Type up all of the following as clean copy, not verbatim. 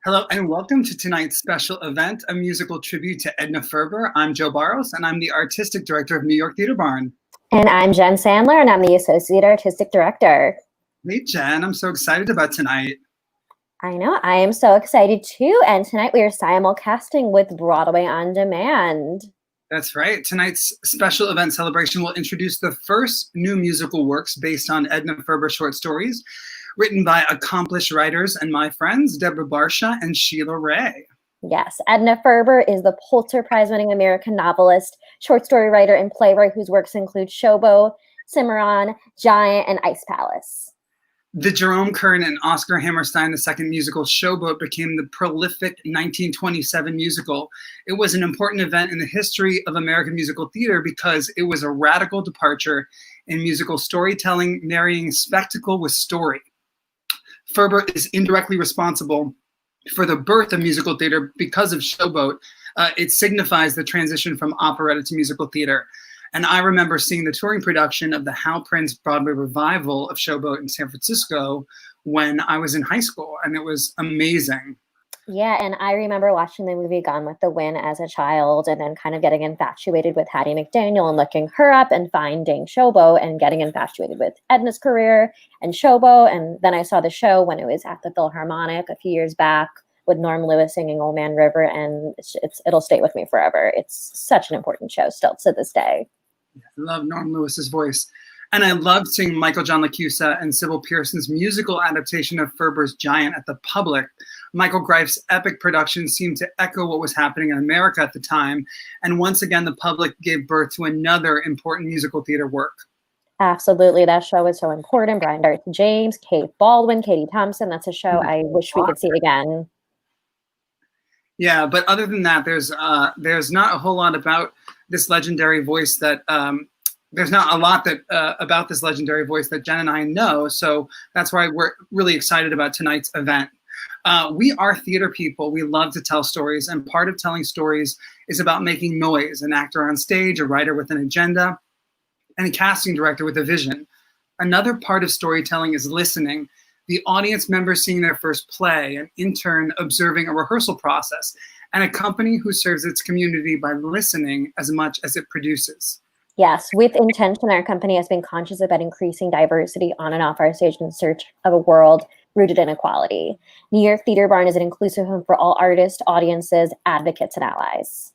Hello and welcome to tonight's special event, a musical tribute to Edna Ferber. I'm Joe Barros and I'm the Artistic Director of New York Theater Barn. And I'm Jen Sandler and I'm the Associate Artistic Director. Hey Jen, I'm so excited about tonight. I know, I am so excited too. And tonight we are simulcasting with Broadway On Demand. That's right. Tonight's special event celebration will introduce the first new musical works based on Edna Ferber short stories, written by accomplished writers and my friends, Debra Barsha and Sheilah Rae. Yes, Edna Ferber is the Pulitzer Prize-winning American novelist, short story writer, and playwright whose works include Showboat, Cimarron, Giant, and Ice Palace. The Jerome Kern and Oscar Hammerstein II musical Showboat became the prolific 1927 musical. It was an important event in the history of American musical theater because it was a radical departure in musical storytelling, marrying spectacle with story. Ferber is indirectly responsible for the birth of musical theater because of Showboat. It signifies the transition from operetta to musical theater. And I remember seeing the touring production of the Hal Prince Broadway revival of Showboat in San Francisco when I was in high school, and it was amazing. Yeah, and I remember watching the movie Gone with the Wind as a child and then kind of getting infatuated with Hattie McDaniel and looking her up and finding Showboat and getting infatuated with Edna's career and Showboat. And then I saw the show when it was at the Philharmonic a few years back with Norm Lewis singing Old Man River, and it'll stay with me forever. It's such an important show still to this day. I love Norm Lewis's voice. And I loved seeing Michael John LaChiusa and Sybil Pearson's musical adaptation of Ferber's Giant at the Public. Michael Greif's epic production seemed to echo what was happening in America at the time. And once again, the Public gave birth to another important musical theater work. Absolutely. That show is so important. Brian Darcy James, Kate Baldwin, Katie Thompson. That's a show I wish we could see again. Yeah, but other than that, there's not a whole lot about this legendary voice that there's not a lot that about this legendary voice that Jen and I know. So that's why we're really excited about tonight's event. We are theater people. We love to tell stories, and part of telling stories is about making noise. An actor on stage, a writer with an agenda, and a casting director with a vision. Another part of storytelling is listening. The audience members seeing their first play, an intern observing a rehearsal process, and a company who serves its community by listening as much as it produces. Yes, with intention, our company has been conscious about increasing diversity on and off our stage in search of a world rooted in equality. New York Theater Barn is an inclusive home for all artists, audiences, advocates, and allies.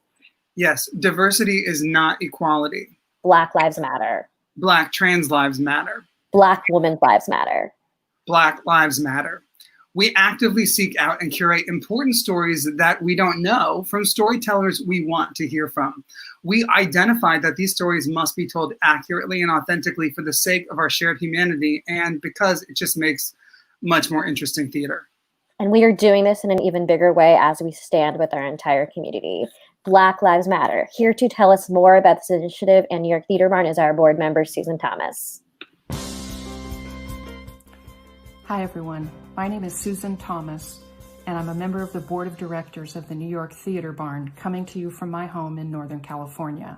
Yes, diversity is not equality. Black lives matter. Black trans lives matter. Black women's lives matter. Black lives matter. We actively seek out and curate important stories that we don't know from storytellers we want to hear from. We identify that these stories must be told accurately and authentically for the sake of our shared humanity and because it just makes much more interesting theater. And we are doing this in an even bigger way as we stand with our entire community. Black Lives Matter. Here to tell us more about this initiative and New York Theater Barn is our board member, Susan Thomas. Hi, everyone. My name is Susan Thomas, and I'm a member of the board of directors of the New York Theater Barn, coming to you from my home in Northern California.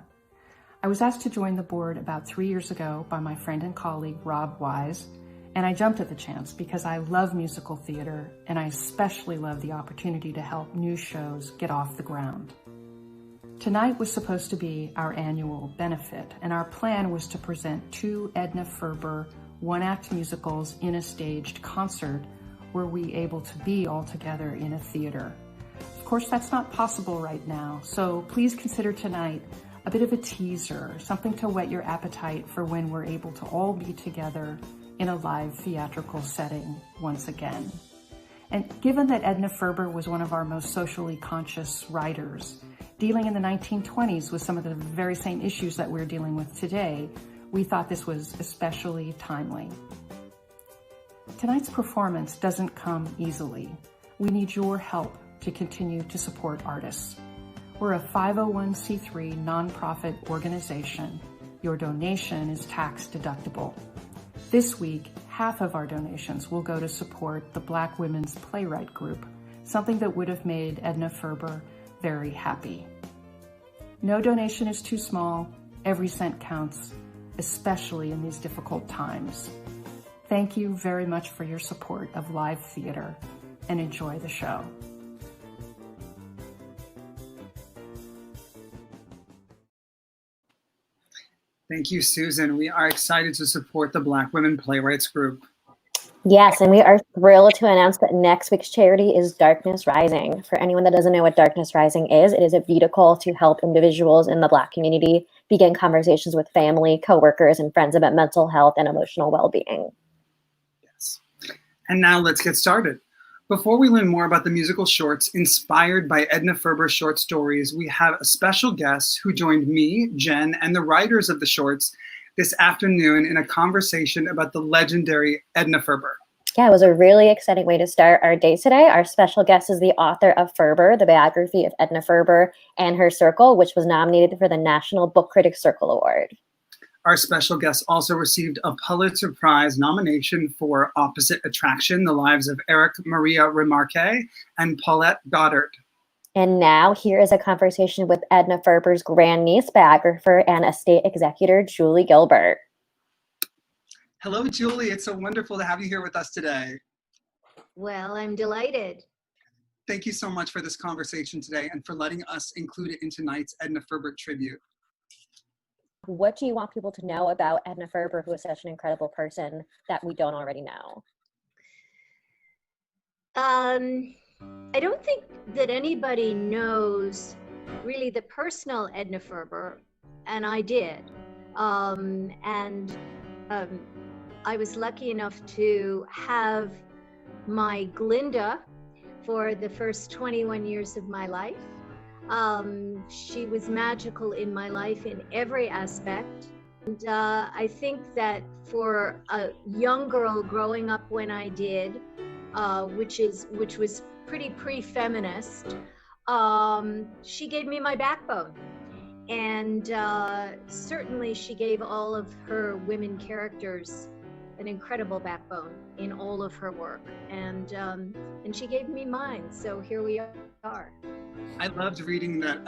I was asked to join the board about 3 years ago by my friend and colleague, Rob Wise, and I jumped at the chance because I love musical theater, and I especially love the opportunity to help new shows get off the ground. Tonight was supposed to be our annual benefit, and our plan was to present 2 Edna Ferber one-act musicals in a staged concert were we able to be all together in a theater. Of course, that's not possible right now, so please consider tonight a bit of a teaser, something to whet your appetite for when we're able to all be together in a live theatrical setting once again. And given that Edna Ferber was one of our most socially conscious writers, dealing in the 1920s with some of the very same issues that we're dealing with today, we thought this was especially timely. Tonight's performance doesn't come easily. We need your help to continue to support artists. We're a 501c3 nonprofit organization. Your donation is tax deductible. This week, half of our donations will go to support the Black Women's Playwright Group, something that would have made Edna Ferber very happy. No donation is too small. Every cent counts, especially in these difficult times. Thank you very much for your support of live theater, and enjoy the show. Thank you, Susan. We are excited to support the Black Women Playwrights Group. Yes, and we are thrilled to announce that next week's charity is Darkness Rising. For anyone that doesn't know what Darkness Rising is, it is a vehicle to help individuals in the Black community begin conversations with family, coworkers, and friends about mental health and emotional well-being. Yes. And now let's get started. Before we learn more about the musical shorts inspired by Edna Ferber short stories, we have a special guest who joined me, Jen, and the writers of the shorts this afternoon in a conversation about the legendary Edna Ferber. Yeah, it was a really exciting way to start our day today. Our special guest is the author of Ferber, the biography of Edna Ferber and Her Circle, which was nominated for the National Book Critics Circle Award. Our special guest also received a Pulitzer Prize nomination for Opposite Attraction, The Lives of Eric Maria Remarque and Paulette Goddard. And now here is a conversation with Edna Ferber's grandniece, biographer, and estate executor, Julie Gilbert. Hello, Julie. It's so wonderful to have you here with us today. Well, I'm delighted. Thank you so much for this conversation today and for letting us include it in tonight's Edna Ferber tribute. What do you want people to know about Edna Ferber, who is such an incredible person that we don't already know? I don't think that anybody knows really the personal Edna Ferber, and I did. I was lucky enough to have my Glinda for the first 21 years of my life. She was magical in my life in every aspect. And I think that for a young girl growing up when I did, which was pretty pre-feminist, she gave me my backbone. And certainly she gave all of her women characters an incredible backbone in all of her work. And she gave me mine, so here we are. I loved reading that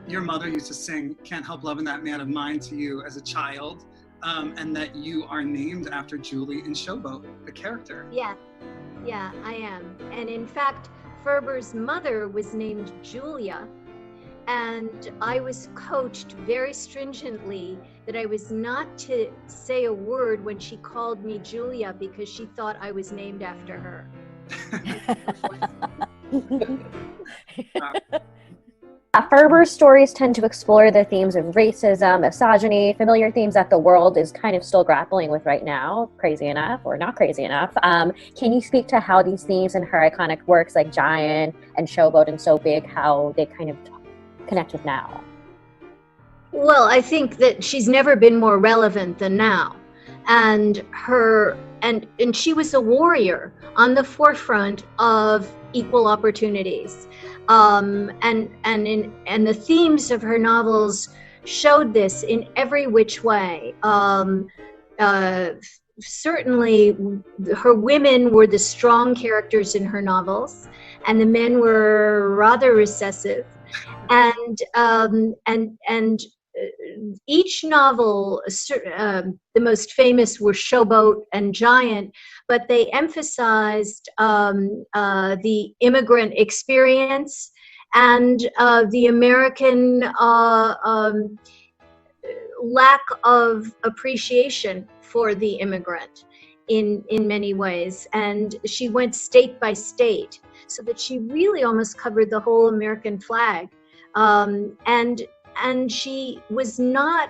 your mother used to sing Can't Help Loving That Man of Mine to you as a child, and that you are named after Julie in Showboat, the character. Yeah, I am. And in fact, Ferber's mother was named Julia, and I was coached very stringently that I was not to say a word when she called me Julia because she thought I was named after her. Ferber's stories tend to explore the themes of racism, misogyny, familiar themes that the world is kind of still grappling with right now, crazy enough or not crazy enough. Can you speak to how these themes in her iconic works like Giant and Showboat and So Big, how they kind of connect with now? Well, I think that she's never been more relevant than now. And she was a warrior on the forefront of equal opportunities. And the themes of her novels showed this in every which way. Certainly, her women were the strong characters in her novels, and the men were rather recessive. And each novel, the most famous were Showboat and Giant, but they emphasized the immigrant experience and the American lack of appreciation for the immigrant in many ways. And she went state by state, so that she really almost covered the whole American flag. And she was not,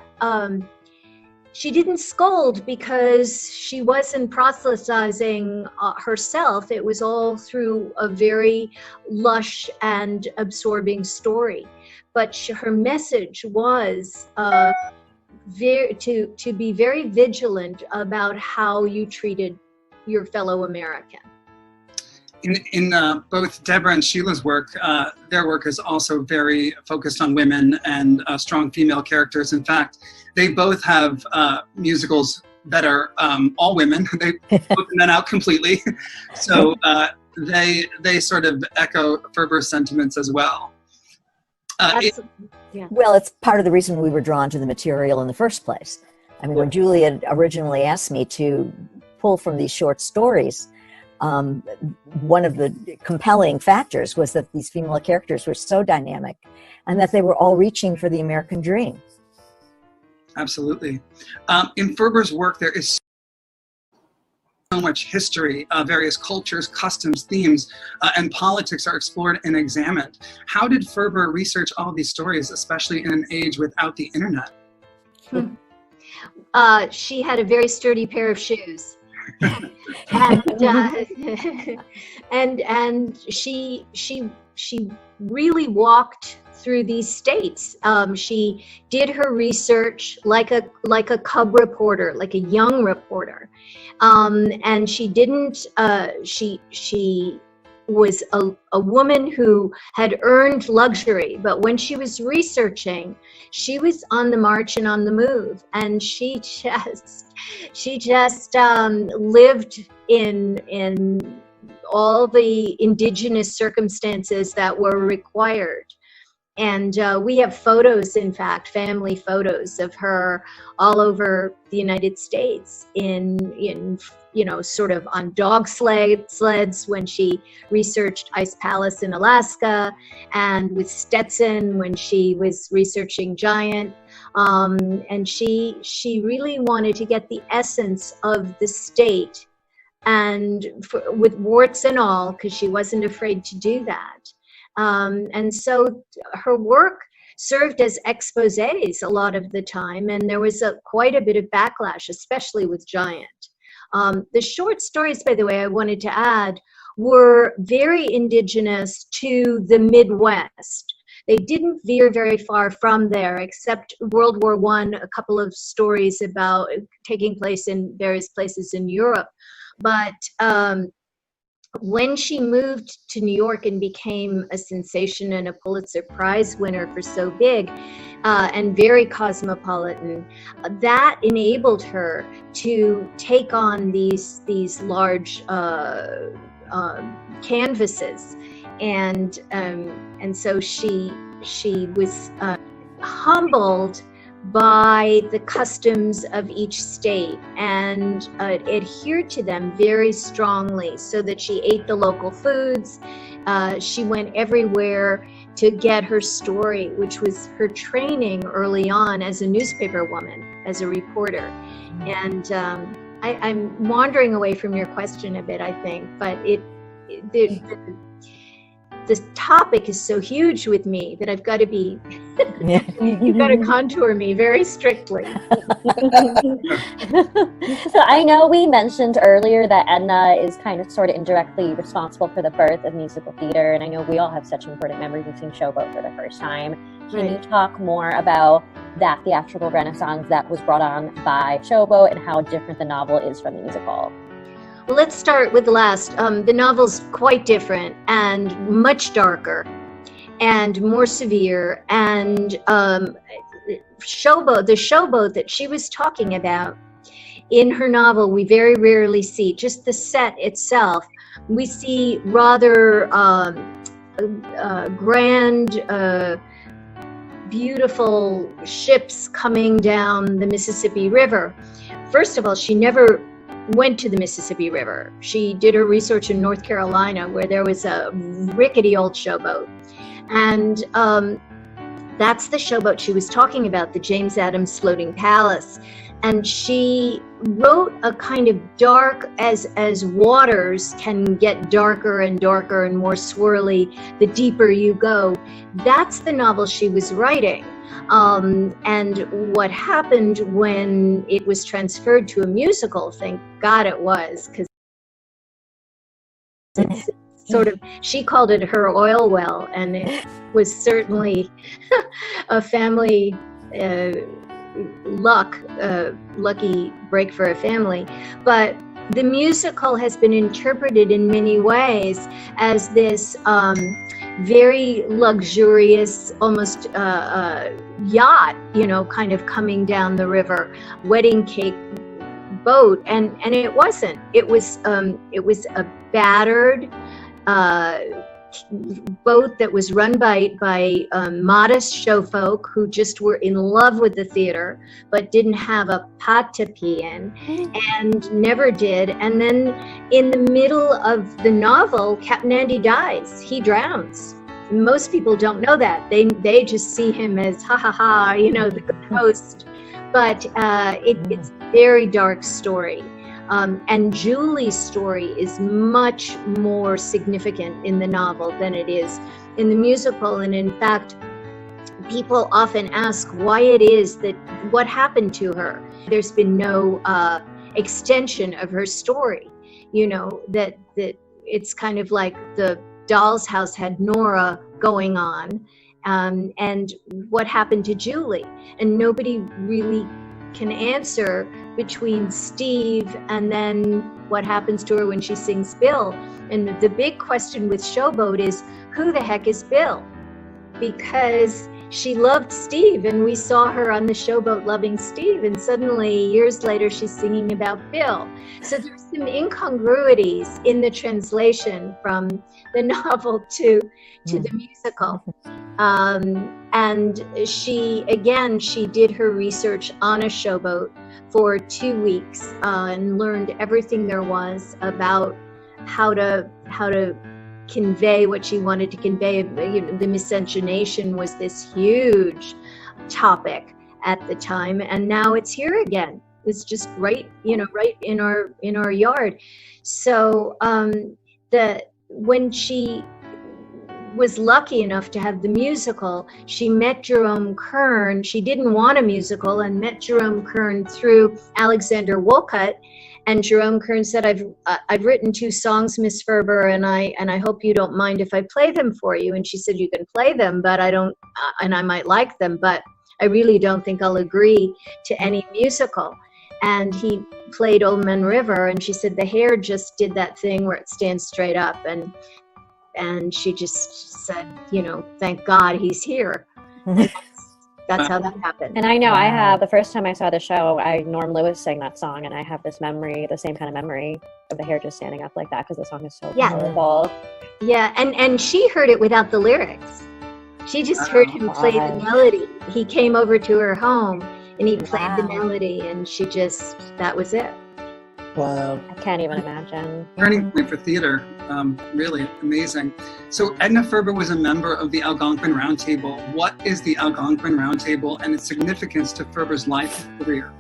she didn't scold because she wasn't proselytizing herself. It was all through a very lush and absorbing story. But her message was to be very vigilant about how you treated your fellow American. In both Debra and Sheilah's work, their work is also very focused on women and strong female characters. In fact, they both have musicals that are all women. They open that out completely. So they sort of echo Ferber's sentiments as well. Well, it's part of the reason we were drawn to the material in the first place. I mean, when Julie had originally asked me to pull from these short stories, one of the compelling factors was that these female characters were so dynamic and that they were all reaching for the American dream. Absolutely. In Ferber's work, there is so much history, various cultures, customs, themes, and politics are explored and examined. How did Ferber research all these stories, especially in an age without the internet? She had a very sturdy pair of shoes. and she really walked through these states. She did her research like a cub reporter, like a young reporter, and she didn't. She was a woman who had earned luxury, but when she was researching, she was on the march and on the move, and she just lived in all the indigenous circumstances that were required. And we have photos, in fact, family photos of her all over the United States in sort of on dog sleds when she researched Ice Palace in Alaska, and with Stetson when she was researching Giant. And she really wanted to get the essence of the state, and with warts and all, because she wasn't afraid to do that. And so her work served as exposés a lot of the time, and there was quite a bit of backlash, especially with Giant. The short stories, by the way, I wanted to add, were very indigenous to the Midwest. They didn't veer very far from there, except World War I, a couple of stories about taking place in various places in Europe. But when she moved to New York and became a sensation and a Pulitzer Prize winner for So Big, and very cosmopolitan, that enabled her to take on these large canvases, and so she was humbled by the customs of each state and adhered to them very strongly, so that she ate the local foods. She went everywhere to get her story, which was her training early on as a newspaper woman, as a reporter. And I'm wandering away from your question a bit, I think, but the topic is so huge with me that I've got to be, you've got to contour me very strictly. So I know we mentioned earlier that Edna is kind of sort of indirectly responsible for the birth of musical theater, and I know we all have such important memories of seeing Showboat for the first time. Can you talk more about that theatrical renaissance that was brought on by Showboat and how different the novel is from the musical? Well, let's start with the last. The novel's quite different and much darker and more severe. And the Showboat that she was talking about in her novel, we very rarely see. Just the set itself, we see rather grand, beautiful ships coming down the Mississippi River. First of all, she never went to the Mississippi River. She did her research in North Carolina, where there was a rickety old showboat. And that's the showboat she was talking about, the James Adams Floating Palace. And she wrote a kind of dark, as waters can get darker and darker and more swirly the deeper you go. That's the novel she was writing. And what happened when it was transferred to a musical, thank God it was, because it's sort of, she called it her oil well, and it was certainly a family lucky break for a family. But the musical has been interpreted in many ways as this very luxurious, almost yacht, kind of coming down the river, wedding cake boat, and it wasn't. It was a battered boat that was run by modest showfolk who just were in love with the theater but didn't have a pot to pee in, and never did. And then in the middle of the novel, Captain Andy dies. He drowns. Most people don't know that. They just see him as ha ha ha, the good host. but it's a very dark story. And Julie's story is much more significant in the novel than it is in the musical. And in fact, people often ask why it is that what happened to her. There's been no extension of her story, you know, that it's kind of like the Doll's House had Nora going on, and what happened to Julie, and nobody really can answer between Steve and then what happens to her when she sings Bill. And the big question with Showboat is, who the heck is Bill? Because she loved Steve, and we saw her on the Showboat loving Steve, and suddenly years later she's singing about Bill. So there's some incongruities in the translation from the novel to the musical. And she did her research on a Showboat for 2 weeks and learned everything there was about how to convey what she wanted to convey. You know, the miscegenation was this huge topic at the time, and now it's here again. It's just right in our yard. So when she was lucky enough to have the musical, she met Jerome Kern. She didn't want a musical and met Jerome Kern through Alexander Wolcott. And Jerome Kern said, I've written 2 songs, Miss Ferber, and I hope you don't mind if I play them for you. And she said, you can play them, but I don't, and I might like them, but I really don't think I'll agree to any musical. And he played Old Man River, and she said, the hair just did that thing where it stands straight up. And she just said, you know, thank God he's here. That's how that happened. And I know I have, the first time I saw the show, Norm Lewis sang that song, and I have this memory, the same kind of memory of the hair just standing up like that, because the song is so powerful. Yeah, and she heard it without the lyrics. She just heard him play the melody. He came over to her home, and he played the melody, and that was it. Wow. I can't even imagine. Turning point for theater, really amazing. So Edna Ferber was a member of the Algonquin Roundtable. What is the Algonquin Roundtable and its significance to Ferber's life and career?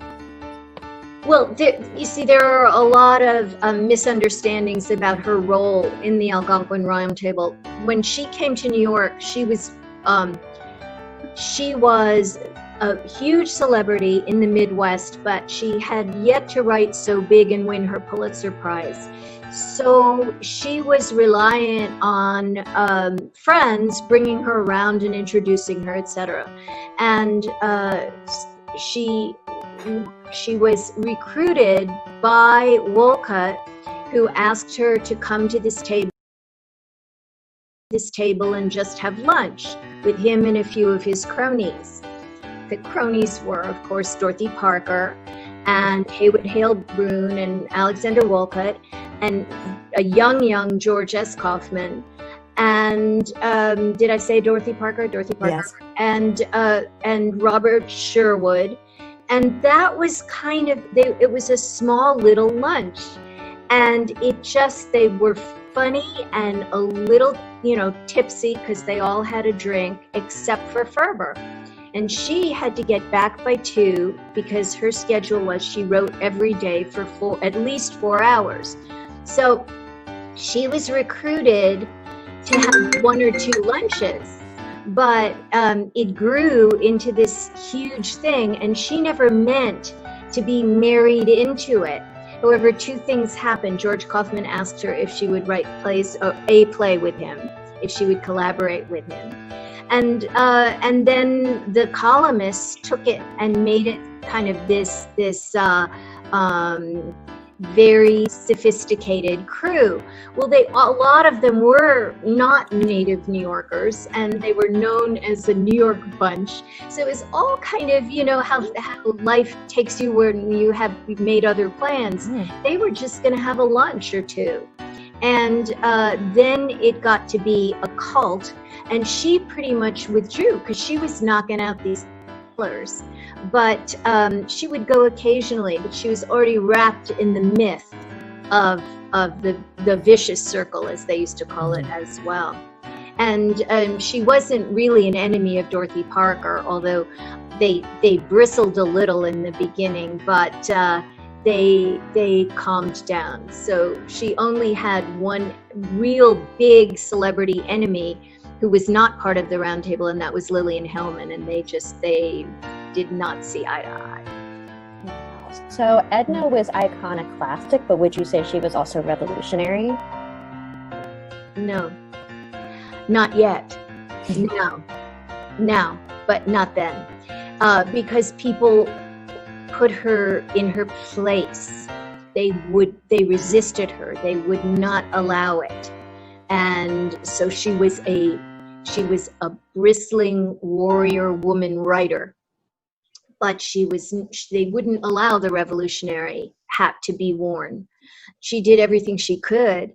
Well, you see, there are a lot of misunderstandings about her role in the Algonquin Roundtable. When she came to New York, she was a huge celebrity in the Midwest, but she had yet to write so big and win her Pulitzer Prize. So she was reliant on friends bringing her around and introducing her, etc. And she was recruited by Wolcott, who asked her to come to this table and just have lunch with him and a few of his cronies. The cronies were, of course, Dorothy Parker and Haywood Hale Broun and Alexander Wolcott and a young George S. Kaufman. And did I say Dorothy Parker? Dorothy Parker. Yes. And Robert Sherwood. And that was kind of, it was a small little lunch. And they were funny and a little, tipsy because they all had a drink except for Ferber. And she had to get back by 2 because her schedule was she wrote every day for at least 4 hours. So she was recruited to have 1 or 2 lunches, but it grew into this huge thing, and she never meant to be married into it. However, 2 things happened. George Kaufman asked her if she would write a play with him, if she would collaborate with him. And then the columnists took it and made it kind of this very sophisticated crew. Well, a lot of them were not native New Yorkers, and they were known as the New York bunch. So it was all kind of, how life takes you when you have made other plans. They were just going to have a lunch or 2. And then it got to be a cult, and she pretty much withdrew because she was knocking out these killers. But she would go occasionally, but she was already wrapped in the myth of the vicious circle, as they used to call it, as well. And she wasn't really an enemy of Dorothy Parker, although they bristled a little in the beginning, but they calmed down. So she only had one real big celebrity enemy who was not part of the round table, and that was Lillian Hellman, and they did not see eye to eye. So Edna was iconoclastic, but would you say she was also revolutionary? No, not yet. Now, but not then. Because people put her in her place. They resisted her. They would not allow it. And so she was a bristling warrior woman writer. But they wouldn't allow the revolutionary hat to be worn. She did everything she could,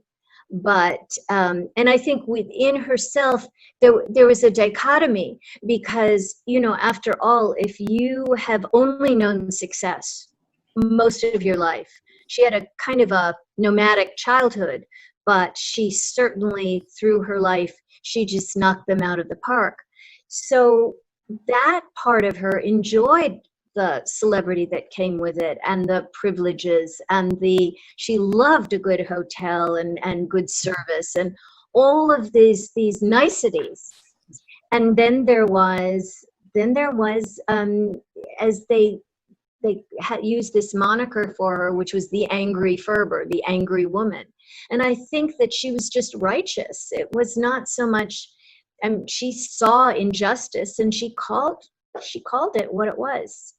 but and I think within herself there was a dichotomy, because, you know, after all, if you have only known success most of your life, she had a kind of a nomadic childhood, but she certainly, through her life, she just knocked them out of the park. So that part of her enjoyed the celebrity that came with it, and the privileges, and she loved a good hotel and good service and all of these niceties. And then there was as they used this moniker for her, which was the angry Ferber, the angry woman. And I think that she was just righteous. It was not so much, she saw injustice and she called it what it was.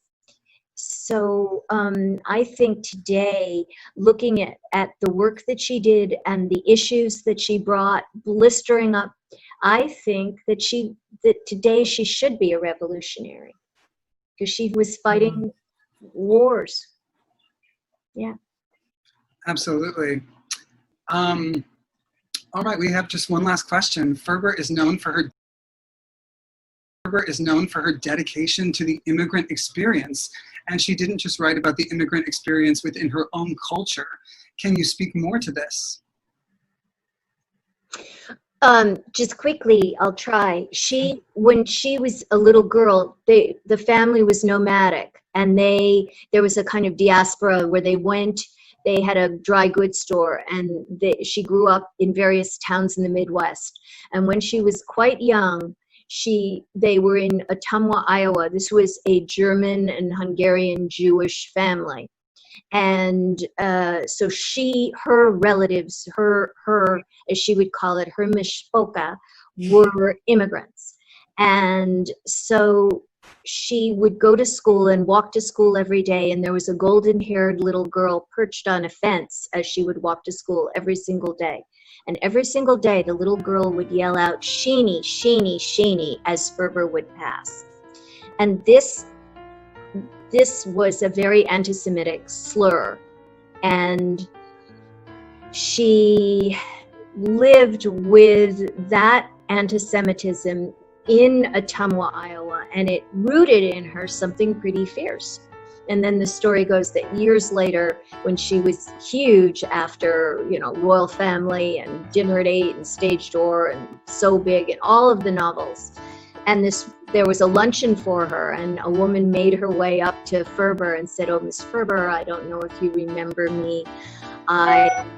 So I think today, looking at the work that she did and the issues that she brought blistering up, I think that today she should be a revolutionary, because she was fighting wars. Yeah. Absolutely. All right, we have just one last question. Ferber is known for her dedication to the immigrant experience, and she didn't just write about the immigrant experience within her own culture. Can you speak more to this? Just quickly, I'll try. When she was a little girl, the family was nomadic, and there was a kind of diaspora where they had a dry goods store, and she grew up in various towns in the Midwest. And when she was quite young, they were in Ottumwa, Iowa. This was a German and Hungarian Jewish family. And so her relatives, her, as she would call it, her mishpoka, were immigrants. And so she would go to school and walk to school every day, and there was a golden-haired little girl perched on a fence as she would walk to school every single day. And every single day, the little girl would yell out, "Sheeny, Sheeny, Sheeny," as Ferber would pass. And this was a very anti-Semitic slur. And she lived with that anti-Semitism in Ottumwa, Iowa, and it rooted in her something pretty fierce. And then the story goes that years later, when she was huge after, Royal Family and Dinner at 8 and Stage Door and So Big and all of the novels, and there was a luncheon for her, and a woman made her way up to Ferber and said, "Oh, Miss Ferber, I don't know if you remember me."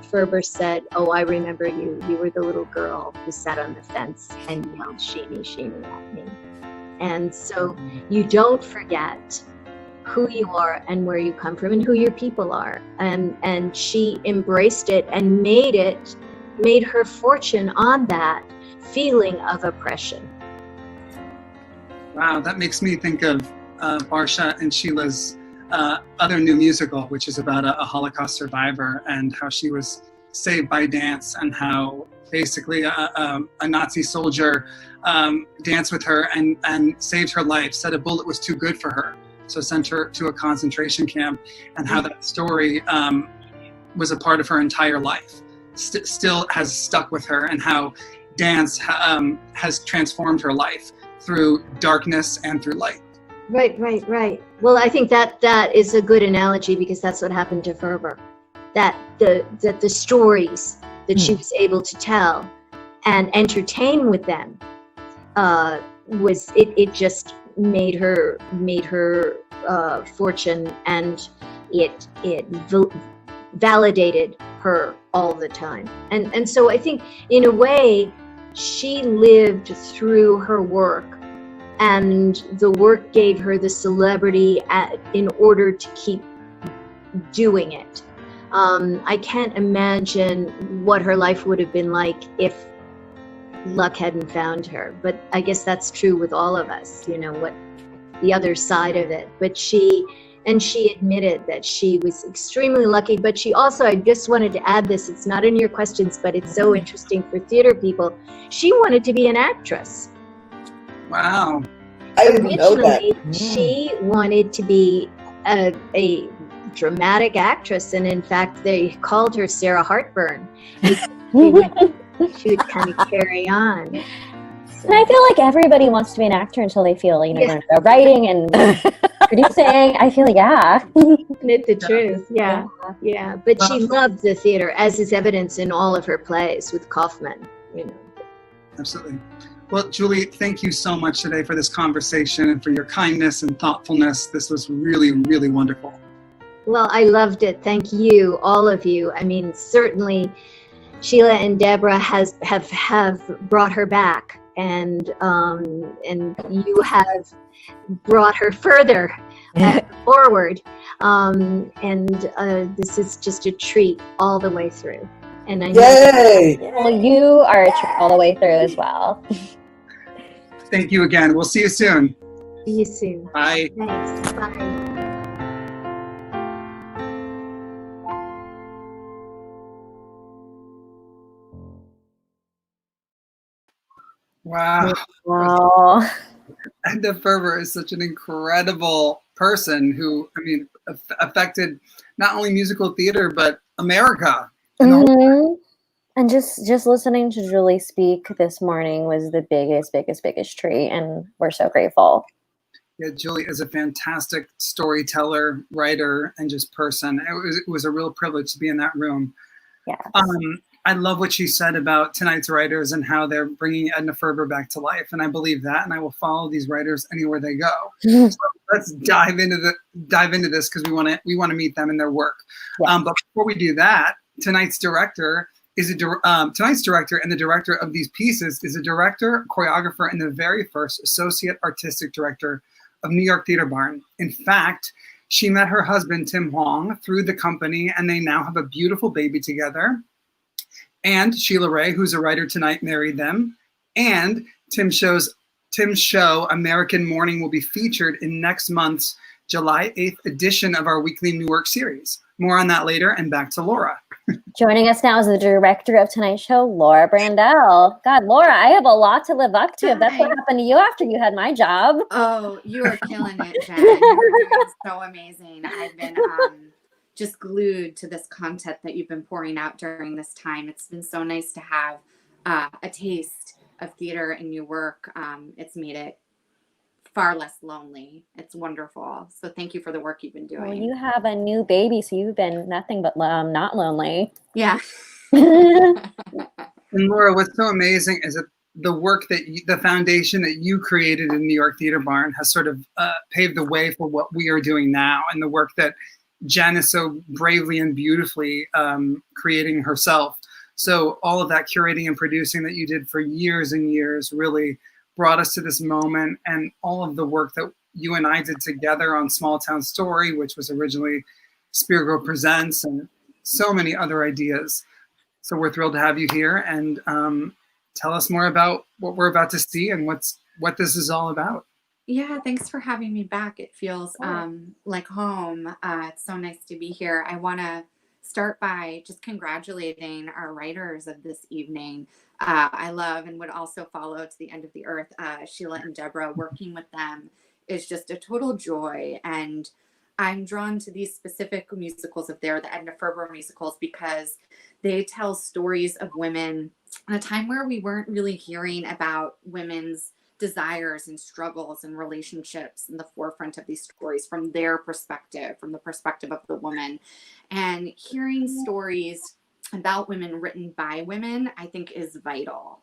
Ferber said, "Oh, I remember you. You were the little girl who sat on the fence and yelled, 'Sheeny, Sheeny' at me." And so you don't forget who you are and where you come from and who your people are. And she embraced it and made her fortune on that feeling of oppression. Wow, that makes me think of Barsha and Sheilah's other new musical, which is about a Holocaust survivor and how she was saved by dance, and how basically a Nazi soldier danced with her and saved her life, said a bullet was too good for her, so sent her to a concentration camp, and how that story was a part of her entire life, still has stuck with her, and how dance has transformed her life through darkness and through light. Right. Well, I think that is a good analogy, because that's what happened to Ferber. That the stories that she was able to tell and entertain with them, was it just made her fortune, and it validated her all the time. And so I think in a way she lived through her work, and the work gave her the celebrity in order to keep doing it. I can't imagine what her life would have been like if luck hadn't found her. But I guess that's true with all of us, what the other side of it. But she admitted that she was extremely lucky. But she also, I just wanted to add this, it's not in your questions, but it's so interesting for theater people. She wanted to be an actress. Wow. I didn't know that. Originally, she wanted to be a dramatic actress, and in fact, they called her Sarah Heartburn. She would kind of carry on. And I feel like everybody wants to be an actor until they feel, they're writing and producing. I feel, yeah. Admit the truth, yeah. But she loved the theater, as is evidence in all of her plays with Kaufman. Absolutely. Well, Julie, thank you so much today for this conversation and for your kindness and thoughtfulness. This was really, really wonderful. Well, I loved it. Thank you, all of you. I mean, certainly Sheilah and Debra have brought her back, and you have brought her further forward. This is just a treat all the way through. And I know Yay! Well, you are a treat all the way through as well. Thank you again. We'll see you soon. See you soon. Bye. Thanks. Bye. Wow. Wow. Edna Ferber is such an incredible person who, affected not only musical theater, but America. Mm-hmm. And just listening to Julie speak this morning was the biggest treat, and we're so grateful. Yeah, Julie is a fantastic storyteller, writer, and just person. It was a real privilege to be in that room. Yeah. I love what she said about tonight's writers and how they're bringing Edna Ferber back to life, and I believe that, and I will follow these writers anywhere they go. So let's dive into this because we want to meet them and their work. Yeah. But before we do that, tonight's director and the director of these pieces is a director, choreographer, and the very first associate artistic director of New York Theater Barn. In fact, she met her husband, Tim Hwang, through the company, and they now have a beautiful baby together. And Sheilah Rae, who's a writer tonight, married them. And Tim's show, American Morning, will be featured in next month's July 8th edition of our weekly New Work series. More on that later, and back to Laura. Joining us now is the director of tonight's show, Laura Brandel. God, Laura, I have a lot to live up to. If that's what happened to you after you had my job. Oh, you are killing it, Jen. You're doing so amazing. I've been just glued to this content that you've been pouring out during this time. It's been so nice to have a taste of theater in your work. It's made it far less lonely. It's wonderful. So thank you for the work you've been doing. Well, you have a new baby, so you've been nothing but not lonely. Yeah. And Laura, what's so amazing is that the work the foundation that you created in New York Theater Barn has sort of paved the way for what we are doing now, and the work that Jen is so bravely and beautifully creating herself. So all of that curating and producing that you did for years and years really brought us to this moment, and all of the work that you and I did together on Small Town Story, which was originally Spear Girl Presents, and so many other ideas. So we're thrilled to have you here, and tell us more about what we're about to see and what this is all about. Yeah, thanks for having me back. It feels like home. It's so nice to be here. I want to start by just congratulating our writers of this evening. I love and would also follow to the end of the earth. Sheilah and Debra, working with them is just a total joy. And I'm drawn to these specific musicals of theirs, the Edna Ferber musicals, because they tell stories of women in a time where we weren't really hearing about women's desires and struggles and relationships in the forefront of these stories from their perspective, from the perspective of the woman. And hearing stories about women written by women, I think is vital.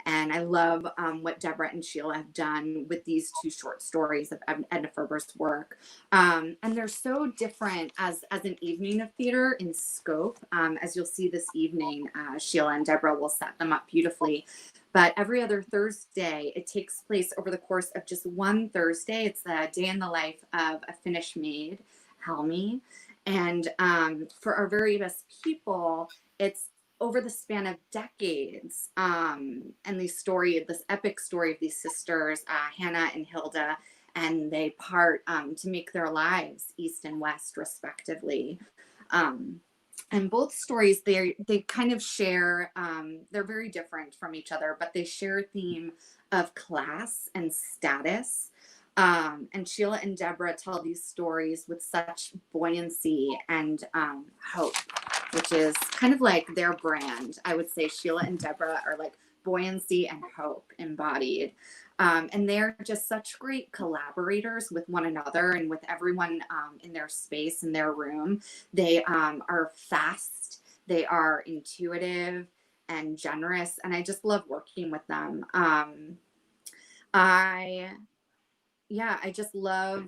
And I love what Debra and Sheilah have done with these two short stories of Edna Ferber's work. And they're so different as an evening of theater in scope. As you'll see this evening, Sheilah and Debra will set them up beautifully. But every other Thursday, it takes place over the course of just one Thursday. It's the day in the life of a Finnish maid, Helmi. And for our very best people, it's over the span of decades, and this epic story of these sisters, Hannah and Hilda, and they part to make their lives east and west, respectively. And both stories, they kind of share, they're very different from each other, but they share a theme of class and status. And Sheilah and Debra tell these stories with such buoyancy and hope, which is kind of like their brand. I would say Sheilah and Debra are like buoyancy and hope embodied. And they're just such great collaborators with one another and with everyone in their space, in their room. They are fast, they are intuitive and generous, and I just love working with them. I just love,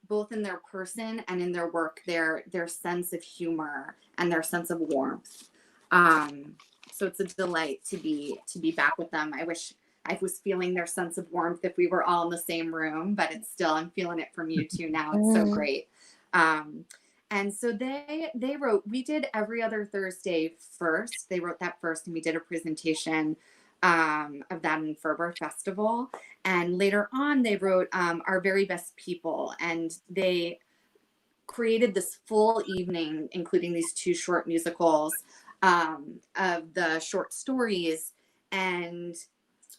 both in their person and in their work, their sense of humor and their sense of warmth. So it's a delight to be back with them. I wish I was feeling their sense of warmth if we were all in the same room, but I'm feeling it from you two now. It's so great. And so they wrote, we did every other Thursday first. They wrote that first, and we did a presentation of that in Ferber Festival. And later on, they wrote Our Very Best People, and they created this full evening, including these two short musicals of the short stories. And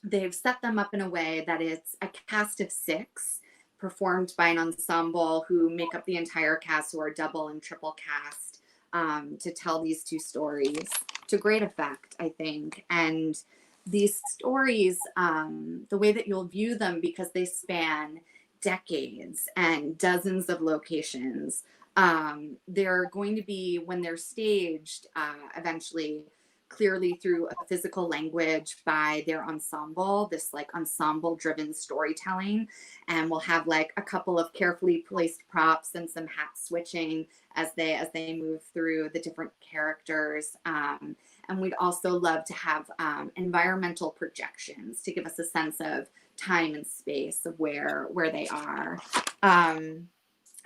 they've set them up in a way that it's a cast of 6 performed by an ensemble who make up the entire cast, who are double and triple cast, to tell these two stories to great effect, I think. And these stories, the way that you'll view them, because they span decades and dozens of locations, they're going to be, when they're staged, eventually clearly through a physical language by their ensemble, this like ensemble driven storytelling. And we'll have like a couple of carefully placed props and some hat switching as they move through the different characters. And we'd also love to have environmental projections to give us a sense of time and space of where they are.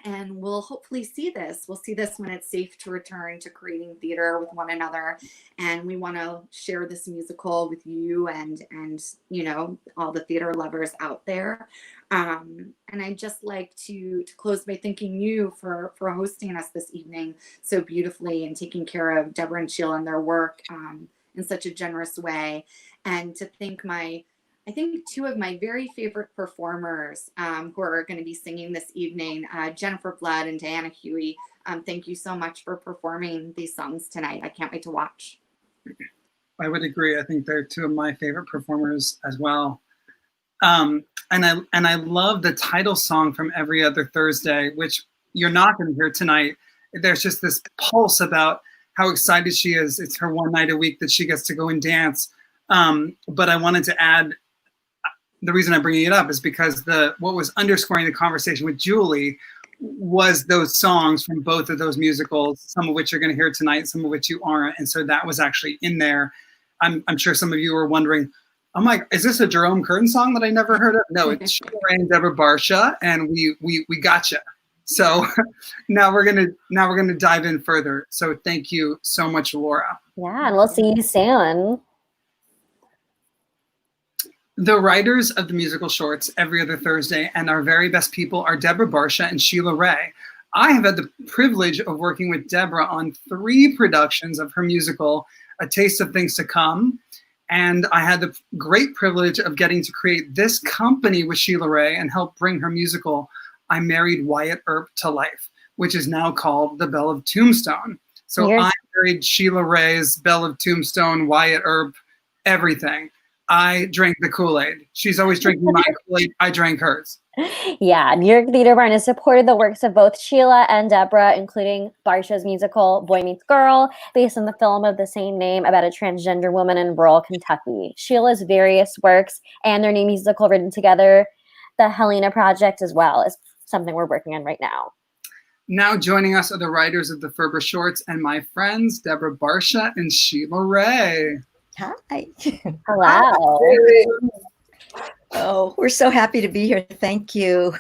And we'll hopefully see this. We'll see this when it's safe to return to creating theater with one another. And we want to share this musical with you and you know, all the theater lovers out there. And I'd just like to close by thanking you for hosting us this evening so beautifully and taking care of Debra and Sheilah and their work in such a generous way. And to thank I think 2 of my very favorite performers who are going to be singing this evening, Jennifer Blood and Diana Huey. Thank you so much for performing these songs tonight. I can't wait to watch. I would agree. I think they're 2 of my favorite performers as well. And I love the title song from Every Other Thursday, which you're not going to hear tonight. There's just this pulse about how excited she is. It's her one night a week that she gets to go and dance. But I wanted to add, the reason I'm bringing it up is because what was underscoring the conversation with Julie was those songs from both of those musicals, some of which you're going to hear tonight, some of which you aren't. And so that was actually in there. I'm sure some of you were wondering, I'm like, is this a Jerome Kern song that I never heard of? No, it's Sheilah Rae and Debra Barsha, and we gotcha. So now we're gonna dive in further. So thank you so much, Laura. Yeah, and we'll see you soon. The writers of the musical shorts Every Other Thursday and Our Very Best People are Debra Barsha and Sheilah Rae. I have had the privilege of working with Debra on 3 productions of her musical, A Taste of Things to Come. And I had the great privilege of getting to create this company with Sheilah Rae and help bring her musical, I Married Wyatt Earp, to life, which is now called The Belle of Tombstone. So I married Sheilah Rae's Belle of Tombstone, Wyatt Earp, everything. I drank the Kool-Aid. She's always drinking my Kool-Aid. I drank hers. Yeah, New York Theater Barn has supported the works of both Sheilah and Debra, including Barsha's musical Boy Meets Girl, based on the film of the same name about a transgender woman in rural Kentucky. Sheilah's various works and their new musical written together, the Helena Project as well, is something we're working on right now. Now joining us are the writers of the Ferber shorts and my friends, Debra Barsha and Sheilah Rae. Hi. Hello. Oh, we're so happy to be here. Thank you.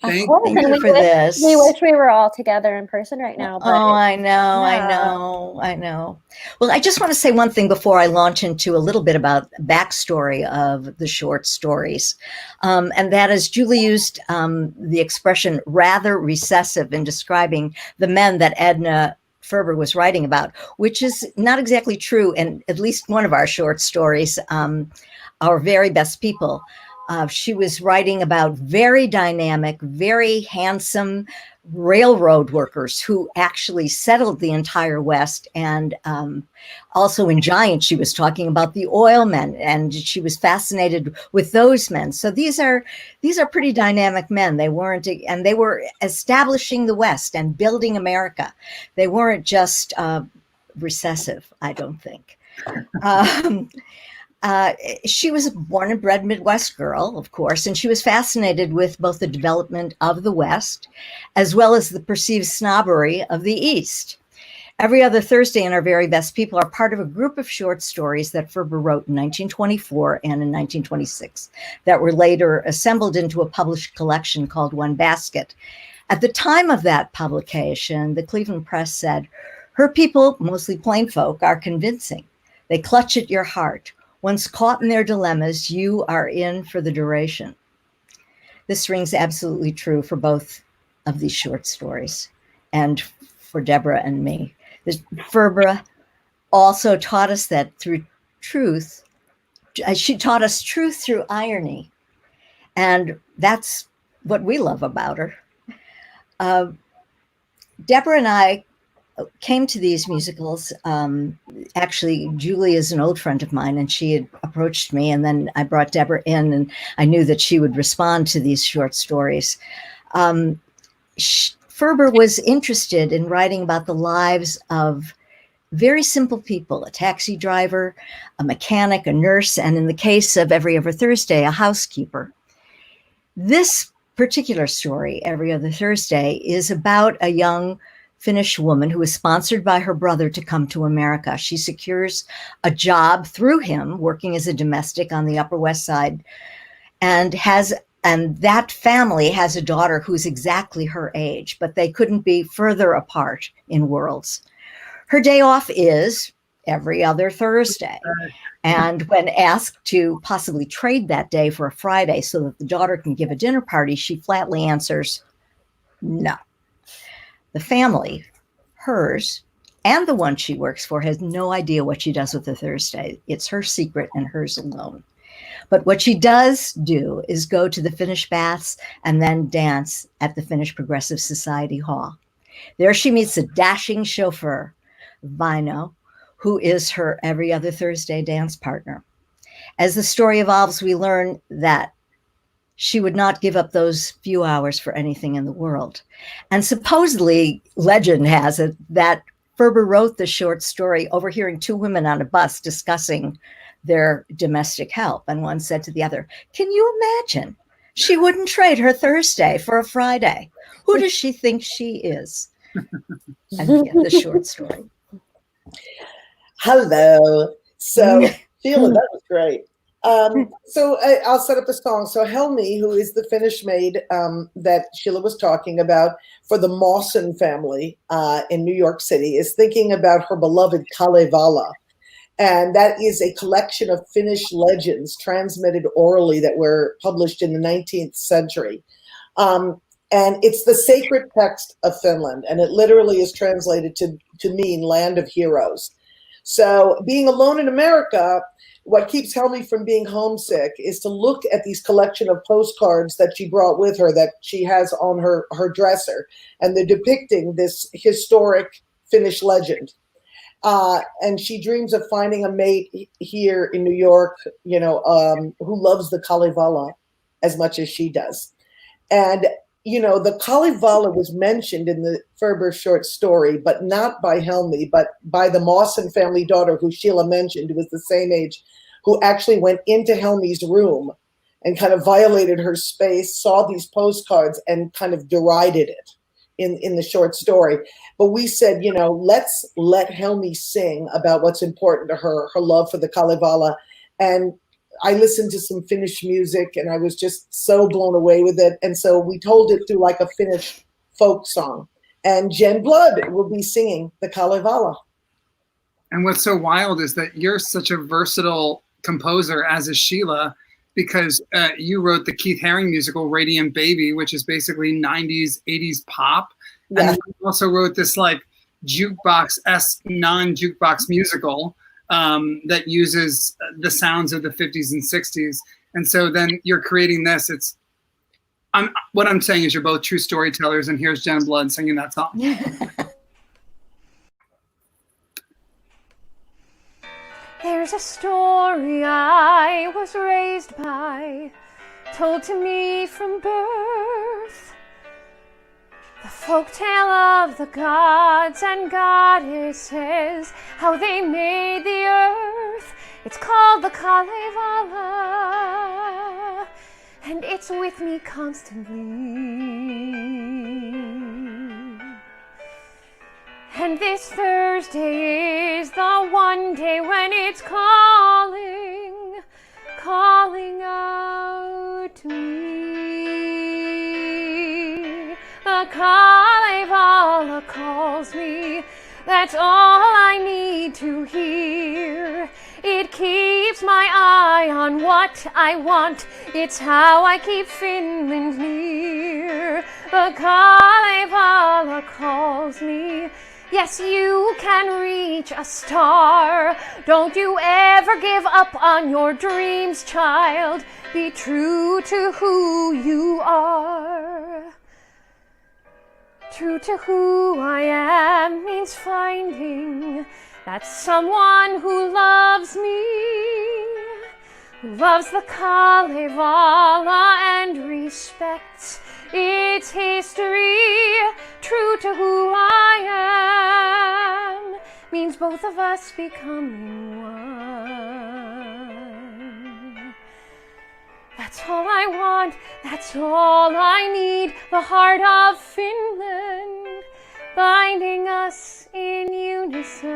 Thank Thank you for this. We wish we were all together in person right now. But Oh, I know. Well, I just want to say one thing before I launch into a little bit about backstory of the short stories. And that is Julie used the expression rather recessive in describing the men that Edna Ferber was writing about, which is not exactly true in at least one of our short stories, Our Very Best People. She was writing about very dynamic, very handsome railroad workers who actually settled the entire West. And also in Giant, she was talking about the oil men, and she was fascinated with those men. So these are pretty dynamic men. They were establishing the West and building America. They weren't just recessive, I don't think. She was a born and bred Midwest girl, of course, and she was fascinated with both the development of the West as well as the perceived snobbery of the East. Every Other Thursday and Our Very Best People are part of a group of short stories that Ferber wrote in 1924 and in 1926 that were later assembled into a published collection called One Basket. At the time of that publication, the Cleveland Press said, "Her people, mostly plain folk, are convincing. They clutch at your heart. Once caught in their dilemmas, you are in for the duration." This rings absolutely true for both of these short stories and for Debra and me. Ferber also taught us that through truth, she taught us truth through irony. And that's what we love about her. Debra and I came to these musicals. Actually, Julie is an old friend of mine, and she had approached me, and then I brought Debra in, and I knew that she would respond to these short stories. Ferber was interested in writing about the lives of very simple people: a taxi driver, a mechanic, a nurse, and in the case of Every Other Thursday, a housekeeper. This particular story, Every Other Thursday, is about a young Finnish woman who is sponsored by her brother to come to America. She secures a job through him working as a domestic on the Upper West Side, and that family has a daughter who's exactly her age, but they couldn't be further apart in worlds. Her day off is every other Thursday. And when asked to possibly trade that day for a Friday so that the daughter can give a dinner party, she flatly answers, no. The family, hers, and the one she works for, has no idea what she does with the Thursday. It's her secret and hers alone. But what she does do is go to the Finnish baths and then dance at the Finnish Progressive Society Hall. There she meets a dashing chauffeur, Vino, who is her Every Other Thursday dance partner. As the story evolves, we learn that she would not give up those few hours for anything in the world. And supposedly, legend has it that Ferber wrote the short story overhearing two women on a bus discussing their domestic help. And one said to the other, "Can you imagine? She wouldn't trade her Thursday for a Friday. Who does she think she is?" And we get the short story. Hello. So, Sheilah, that was great. So I'll set up a song. So Helmi, who is the Finnish maid that Sheilah was talking about for the Mawson family in New York City, is thinking about her beloved Kalevala. And that is a collection of Finnish legends transmitted orally that were published in the 19th century. And it's the sacred text of Finland, and it literally is translated to mean land of heroes. So being alone in America, what keeps Helmi from being homesick is to look at these collection of postcards that she brought with her that she has on her dresser. And they're depicting this historic Finnish legend. And she dreams of finding a mate here in New York, who loves the Kalevala as much as she does. And, the Kalevala was mentioned in the Ferber short story, but not by Helmi, but by the Mawson family daughter, who Sheilah mentioned, who was the same age, who actually went into Helmi's room and kind of violated her space, saw these postcards and kind of derided it in the short story. But we said, let's let Helmi sing about what's important to her love for the Kalevala. And I listened to some Finnish music and I was just so blown away with it. And so we told it through like a Finnish folk song. And Jen Blood will be singing the Kalevala. And what's so wild is that you're such a versatile composer, as is Sheilah, because you wrote the Keith Haring musical Radiant Baby, which is basically 90s, 80s pop. Yeah. And you also wrote this like jukebox-esque non-jukebox musical that uses the sounds of the 50s and 60s. And so then you're creating this. What I'm saying is you're both true storytellers, and here's Jen Blood singing that song. There's a story I was raised by, told to me from birth. The folktale of the gods and goddesses, how they made the earth. It's called the Kalevala, and it's with me constantly. And this Thursday is the one day when it's calling out to me. The Kalevala calls me, that's all I need to hear. It keeps my eye on what I want, it's how I keep Finland near. The Kalevala calls me. Yes, you can reach a star. Don't you ever give up on your dreams, child. Be true to who you are. True to who I am means finding that someone who loves me, who loves the Kalevala and respects its history. True to who I am means both of us becoming one. That's all I want, that's all I need. The heart of Finland binding us in unison.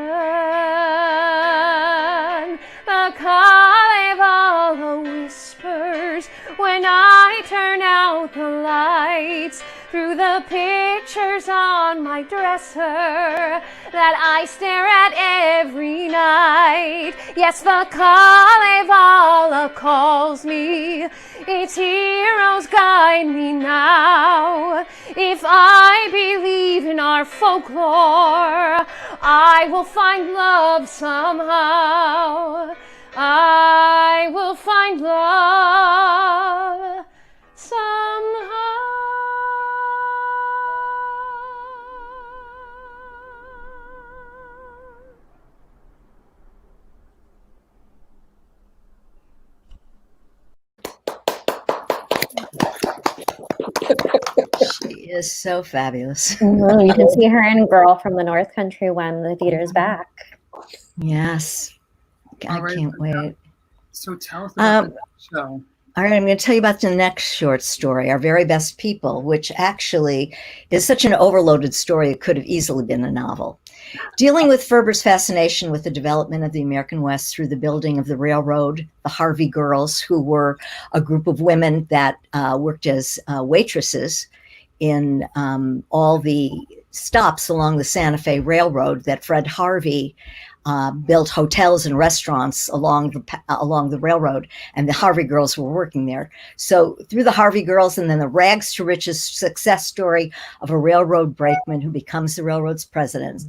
The Kalevala whispers when I turn out the lights through the pictures on my dresser that I stare at every night. Yes, the Kalevala calls me. Its heroes guide me now. If I believe in our folklore, I will find love somehow. I will find love somehow. She is so fabulous. Mm-hmm. You can see her in Girl from the North Country when the theater's back. Yes. I can't wait. So tell us about the show. All right, I'm going to tell you about the next short story, Our Very Best People, which actually is such an overloaded story, it could have easily been a novel. Dealing with Ferber's fascination with the development of the American West through the building of the railroad, the Harvey Girls, who were a group of women that worked as waitresses in all the stops along the Santa Fe Railroad that Fred Harvey built hotels and restaurants along the railroad, and the Harvey Girls were working there. So through the Harvey Girls and then the rags to riches success story of a railroad brakeman who becomes the railroad's president,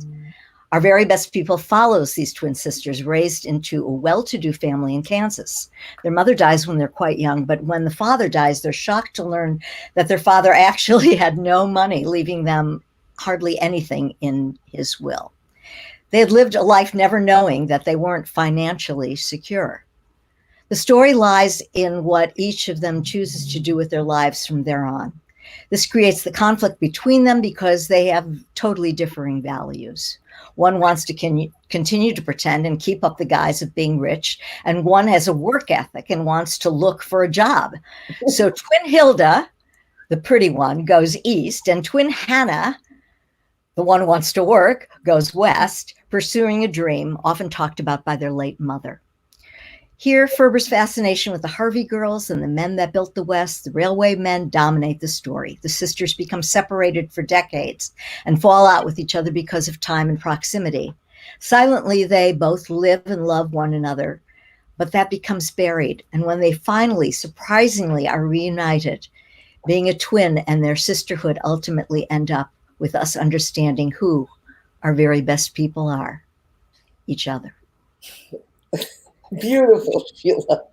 Our Very Best People follows these twin sisters raised into a well-to-do family in Kansas. Their mother dies when they're quite young, but when the father dies, they're shocked to learn that their father actually had no money, leaving them hardly anything in his will. They had lived a life never knowing that they weren't financially secure. The story lies in what each of them chooses to do with their lives from there on. This creates the conflict between them because they have totally differing values. One wants to continue to pretend and keep up the guise of being rich, and one has a work ethic and wants to look for a job. So twin Hilda, the pretty one, goes east, and twin Hannah, the one who wants to work, goes west, pursuing a dream often talked about by their late mother. Here, Ferber's fascination with the Harvey Girls and the men that built the West, the railway men, dominate the story. The sisters become separated for decades and fall out with each other because of time and proximity. Silently, they both live and love one another, but that becomes buried. And when they finally, surprisingly, are reunited, being a twin and their sisterhood ultimately end up with us understanding who our very best people are, each other. Beautiful, Sheila.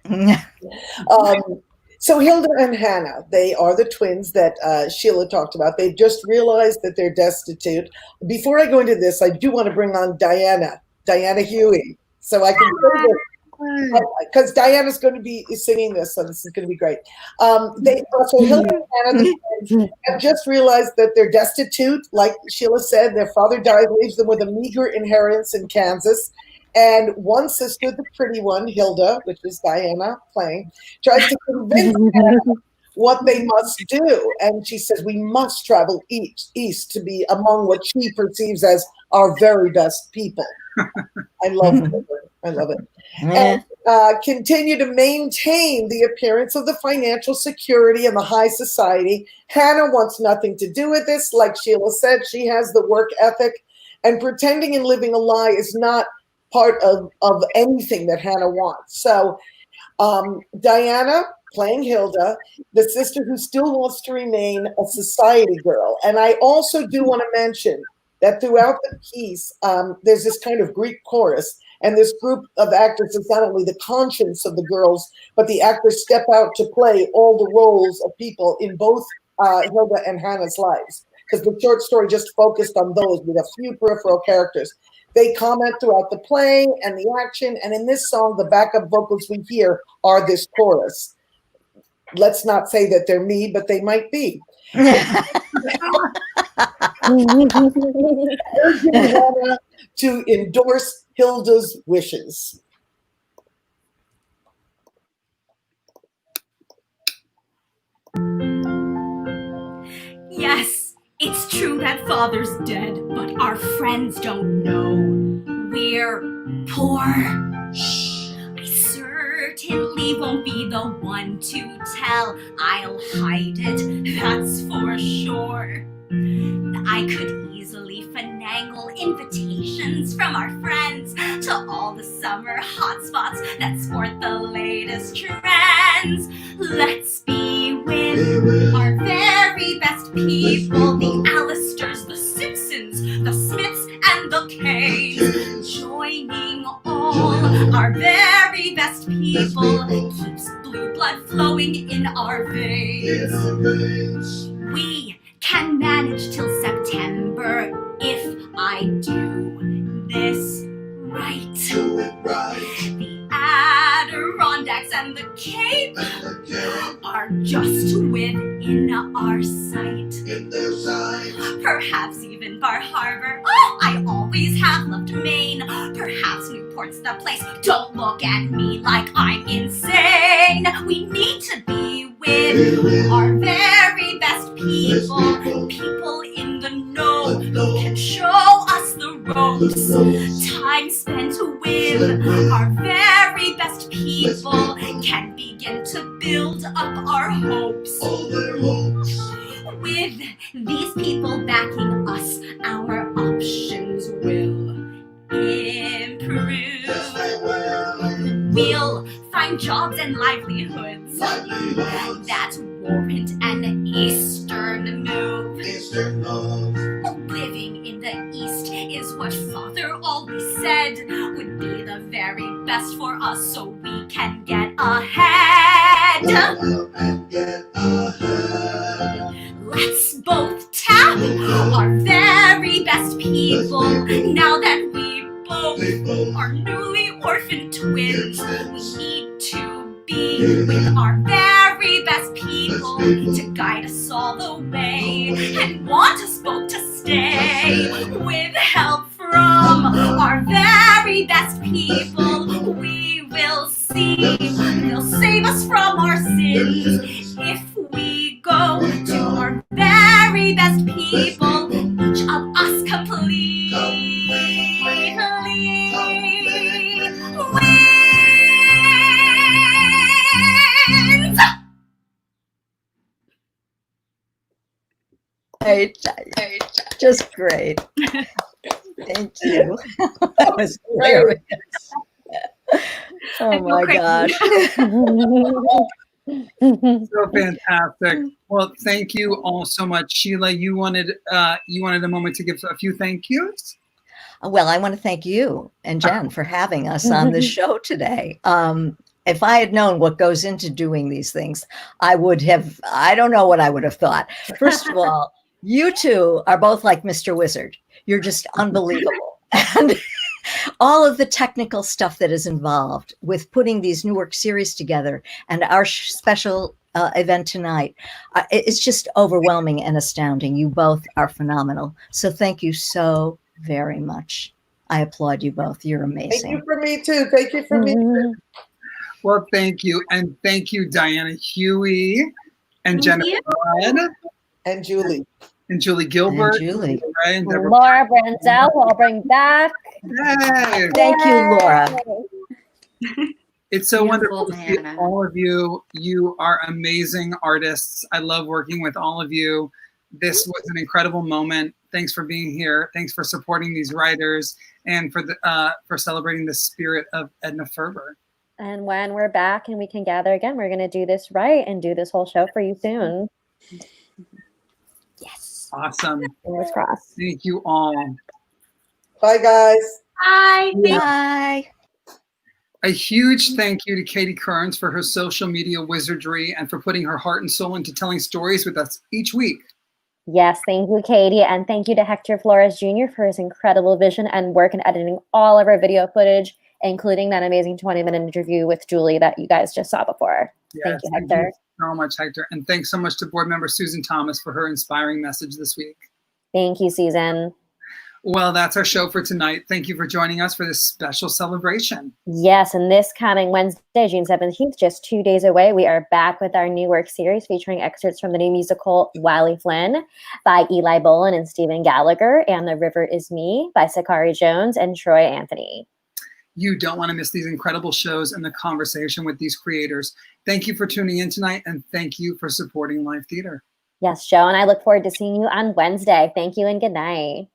So Hilda and Hannah, they are the twins that Sheila talked about. They've just realized that they're destitute. Before I go into this, I do want to bring on Diana Huey. So I can say this, because Diana's going to be singing this, so this is going to be great. So Hilda and Hannah, the twins, have just realized that they're destitute. Like Sheila said, their father died, leaves them with a meager inheritance in Kansas. And one sister, the pretty one, Hilda, which is Diana playing, tries to convince Hannah what they must do. And she says, we must travel east to be among what she perceives as our very best people. I love it. I love it. And continue to maintain the appearance of the financial security and the high society. Hannah wants nothing to do with this. Like Sheila said, she has the work ethic, and pretending and living a lie is not part of anything that Hannah wants. So Diana, playing Hilda, the sister who still wants to remain a society girl. And I also do want to mention that throughout the piece, there's this kind of Greek chorus, and this group of actors is not only the conscience of the girls, but the actors step out to play all the roles of people in both Hilda and Hannah's lives, because the short story just focused on those with a few peripheral characters. They comment throughout the play and the action, and in this song, the backup vocals we hear are this chorus. Let's not say that they're me, but they might be. To endorse Hilda's wishes. Yes, it's true that father's dead, but our friends don't know. We're poor. Shh. I certainly won't be the one to tell. I'll hide it, that's for sure. I could easily finagle invitations from our friends to all the summer hotspots that sport the latest trends. Let's be with our very best people, the Allisters, the Simpsons, the Smiths, and the Kays. Joining all our very best people keeps blue blood flowing in our veins. We can manage till September if I do this right. Do it right. The Adirondacks and the Cape are just within our sight. In their sight. Perhaps even Bar Harbor. Oh, I always have loved Maine. Perhaps Newport's the place. Don't look at me like I'm insane. We need to be with our very best people. People in the know who can show us the ropes. Time spent with our very best people can begin to build up our hopes. All their hopes. With these people backing us, our options will improve. Yes, they will. We'll find jobs and livelihoods that warrant an Eastern move. Eastern love. Living in the East is what Father always said would be the very best for us, so we can get ahead. Go out and get ahead. Let's both tap our very best people now that we our newly orphaned twins. We need to be with our very best people to guide us all the way and want us both to stay. With help from our very best people, we will see they'll save us from our sins if we go to our very best people, each of us completely wins. Great. Just great. Thank you. That was hilarious. Oh my gosh. So fantastic. Well, thank you all so much. Sheilah, you wanted a moment to give a few thank yous? Well, I want to thank you and Jen for having us on this show today. If I had known what goes into doing these things, I don't know what I would have thought. First of all, you two are both like Mr. Wizard. You're just unbelievable. And all of the technical stuff that is involved with putting these Newark series together and our special event tonight, it's just overwhelming and astounding. You both are phenomenal. So thank you so very much. I applaud you both. You're amazing. Thank you for me too. Thank you for me too. Well, thank you. And thank you, Diana Huey and Jennifer Rae and Julie. And Julie Gilbert. And Julie. Rae and Debra Laura Brandel, who I'll bring back. Yay. Thank you, Laura. It's so Beautiful, wonderful to see Diana. all of you. You are amazing artists. I love working with all of you. This was an incredible moment. Thanks for being here. Thanks for supporting these writers and for celebrating the spirit of Edna Ferber. And when we're back and we can gather again, we're going to do this right and do this whole show for you soon. Yes. Awesome. Fingers crossed. Thank you all. Bye, guys. Bye. Bye. A huge thank you to Katie Kearns for her social media wizardry and for putting her heart and soul into telling stories with us each week. Yes, thank you, Katie. And thank you to Hector Flores Jr. for his incredible vision and work in editing all of our video footage, including that amazing 20-minute interview with Julie that you guys just saw before. Thank you, Hector. Thank you so much, Hector. And thanks so much to board member Susan Thomas for her inspiring message this week. Thank you, Susan. Well, that's our show for tonight. Thank you for joining us for this special celebration. Yes, and this coming Wednesday, June 17th, just 2 days away, we are back with our new work series featuring excerpts from the new musical Wiley Flynn by Eli Bolin and Stephen Gallagher, and The River Is Me by Sakari Jones and Troy Anthony. You don't want to miss these incredible shows and the conversation with these creators. Thank you for tuning in tonight, and thank you for supporting live theater. Yes, Joe, and I look forward to seeing you on Wednesday. Thank you and good night.